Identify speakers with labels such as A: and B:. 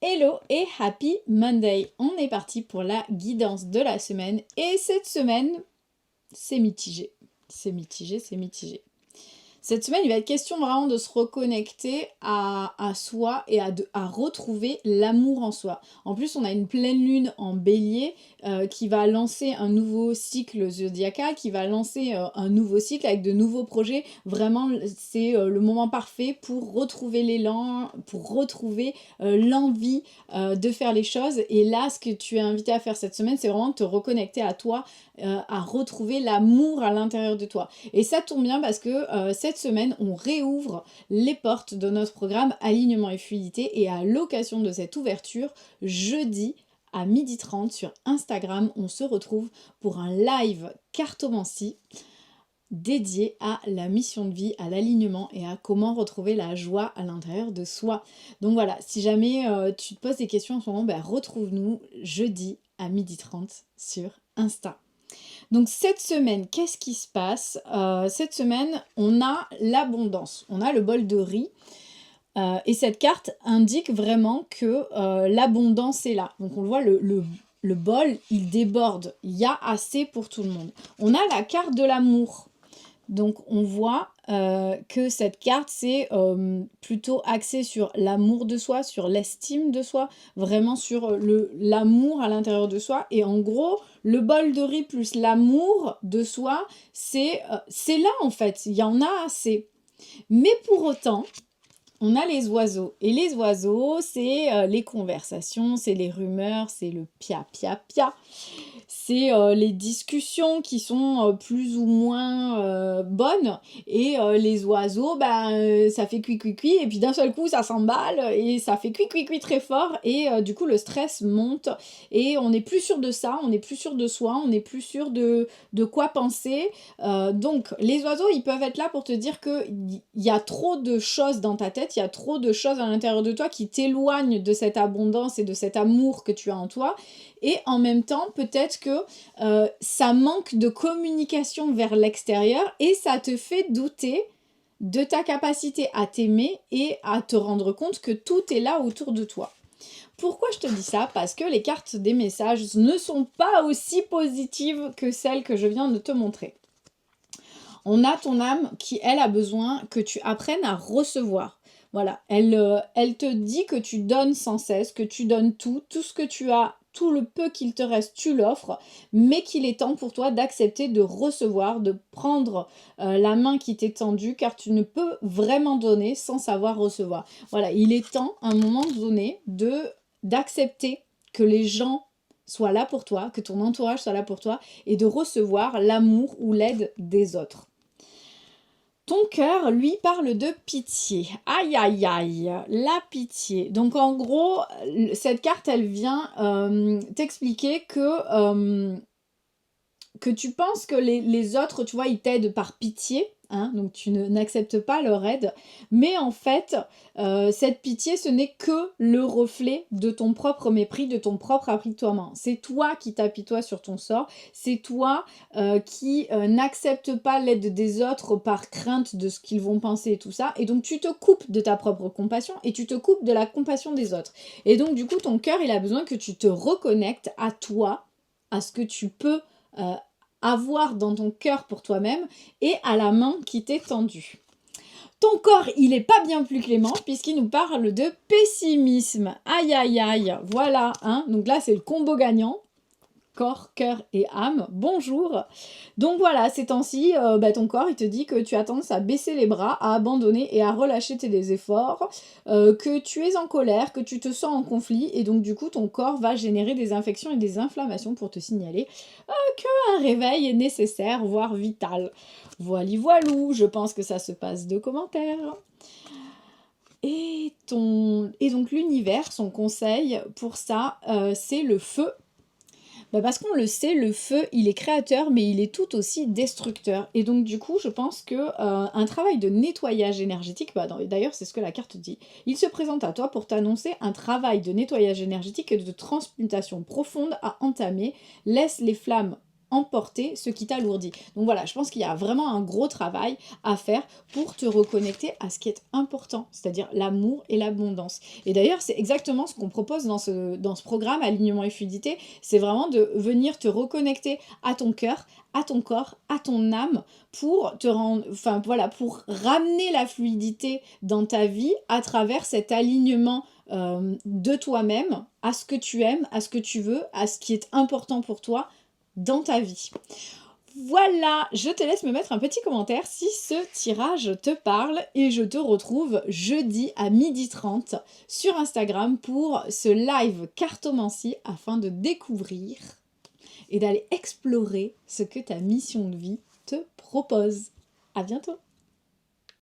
A: Hello et happy Monday. On est parti pour la guidance de la semaine et cette semaine, c'est mitigé. C'est mitigé, c'est mitigé. Cette semaine, il va être question vraiment de se reconnecter à soi et à retrouver l'amour en soi. En plus, on a une pleine lune en bélier qui va lancer un nouveau cycle zodiacal, qui va lancer un nouveau cycle avec de nouveaux projets. Vraiment, c'est le moment parfait pour retrouver l'élan, pour retrouver l'envie de faire les choses. Et là, ce que tu es invité à faire cette semaine, c'est vraiment de te reconnecter à toi, à retrouver l'amour à l'intérieur de toi. Et ça tombe bien parce que cette semaine, on réouvre les portes de notre programme Alignement et Fluidité. Et à l'occasion de cette ouverture, jeudi à 12h30 sur Instagram, on se retrouve pour un live cartomancie dédié à la mission de vie, à l'alignement et à comment retrouver la joie à l'intérieur de soi. Donc voilà, si jamais tu te poses des questions en ce moment, retrouve-nous jeudi à 12h30 sur Insta. Donc cette semaine, qu'est-ce qui se passe? Cette semaine, on a l'abondance, on a le bol de riz. Et cette carte indique vraiment que l'abondance est là. Donc on le voit, le bol, il déborde. Il y a assez pour tout le monde. On a la carte de l'amour. Donc on voit que cette carte, c'est plutôt axé sur l'amour de soi, sur l'estime de soi, vraiment sur l'amour à l'intérieur de soi. Et en gros, le bol de riz plus l'amour de soi, c'est là en fait, il y en a assez. Mais pour autant, on a les oiseaux. Et les oiseaux, c'est les conversations, c'est les rumeurs, c'est le pia pia pia. C'est les discussions qui sont plus ou moins bonnes. Et les oiseaux, ça fait cuit cuit cuit. Et puis d'un seul coup, ça s'emballe et ça fait cuit cuit cuit très fort. Et du coup, le stress monte. Et on n'est plus sûr de ça, on n'est plus sûr de soi, on n'est plus sûr de quoi penser. Donc, les oiseaux, ils peuvent être là pour te dire qu'il y a trop de choses dans ta tête, il y a trop de choses à l'intérieur de toi qui t'éloignent de cette abondance et de cet amour que tu as en toi. Et en même temps, peut-être que ça manque de communication vers l'extérieur et ça te fait douter de ta capacité à t'aimer et à te rendre compte que tout est là autour de toi. Pourquoi je te dis ça? Parce que les cartes des messages ne sont pas aussi positives que celles que je viens de te montrer. On a ton âme qui, elle, a besoin que tu apprennes à recevoir. Voilà, elle te dit que tu donnes sans cesse, que tu donnes tout ce que tu as, tout le peu qu'il te reste, tu l'offres, mais qu'il est temps pour toi d'accepter de recevoir, de prendre la main qui t'est tendue, car tu ne peux vraiment donner sans savoir recevoir. Voilà, il est temps, à un moment donné, d'accepter que les gens soient là pour toi, que ton entourage soit là pour toi, et de recevoir l'amour ou l'aide des autres. Ton cœur, lui, parle de pitié. Aïe, aïe, aïe, la pitié. Donc, en gros, cette carte, elle vient t'expliquer que tu penses que les autres, tu vois, ils t'aident par pitié, hein, donc tu n'acceptes pas leur aide, mais en fait, cette pitié, ce n'est que le reflet de ton propre mépris, de ton propre apitoiement. C'est toi qui t'apitoies sur ton sort, c'est toi qui n'acceptes pas l'aide des autres par crainte de ce qu'ils vont penser et tout ça, et donc tu te coupes de ta propre compassion et tu te coupes de la compassion des autres. Et donc du coup, ton cœur, il a besoin que tu te reconnectes à toi, à ce que tu peux avoir dans ton cœur pour toi-même et à la main qui t'est tendue. Ton corps, il est pas bien plus clément puisqu'il nous parle de pessimisme. Aïe aïe aïe, voilà, hein. Donc là c'est le combo gagnant. Corps, cœur et âme, bonjour. Donc voilà, ces temps-ci, ton corps, il te dit que tu as tendance à baisser les bras, à abandonner et à relâcher tes efforts, que tu es en colère, que tu te sens en conflit, et donc du coup, ton corps va générer des infections et des inflammations pour te signaler qu'un réveil est nécessaire, voire vital. Voili voilou, je pense que ça se passe de commentaires. Et donc l'univers, son conseil pour ça, c'est le feu. Parce qu'on le sait, le feu, il est créateur, mais il est tout aussi destructeur. Et donc, du coup, je pense que un travail de nettoyage énergétique, d'ailleurs, c'est ce que la carte dit, il se présente à toi pour t'annoncer un travail de nettoyage énergétique et de transmutation profonde à entamer. Laisse les flammes emporter ce qui t'alourdit. Donc voilà, je pense qu'il y a vraiment un gros travail à faire pour te reconnecter à ce qui est important, c'est-à-dire l'amour et l'abondance. Et d'ailleurs, c'est exactement ce qu'on propose dans ce programme Alignement et Fluidité, c'est vraiment de venir te reconnecter à ton cœur, à ton corps, à ton âme, pour te rendre, enfin voilà, pour ramener la fluidité dans ta vie à travers cet alignement de toi-même, à ce que tu aimes, à ce que tu veux, à ce qui est important pour toi dans ta vie. Voilà, je te laisse me mettre un petit commentaire si ce tirage te parle et je te retrouve jeudi à 12h30 sur Instagram pour ce live cartomancie afin de découvrir et d'aller explorer ce que ta mission de vie te propose. À bientôt!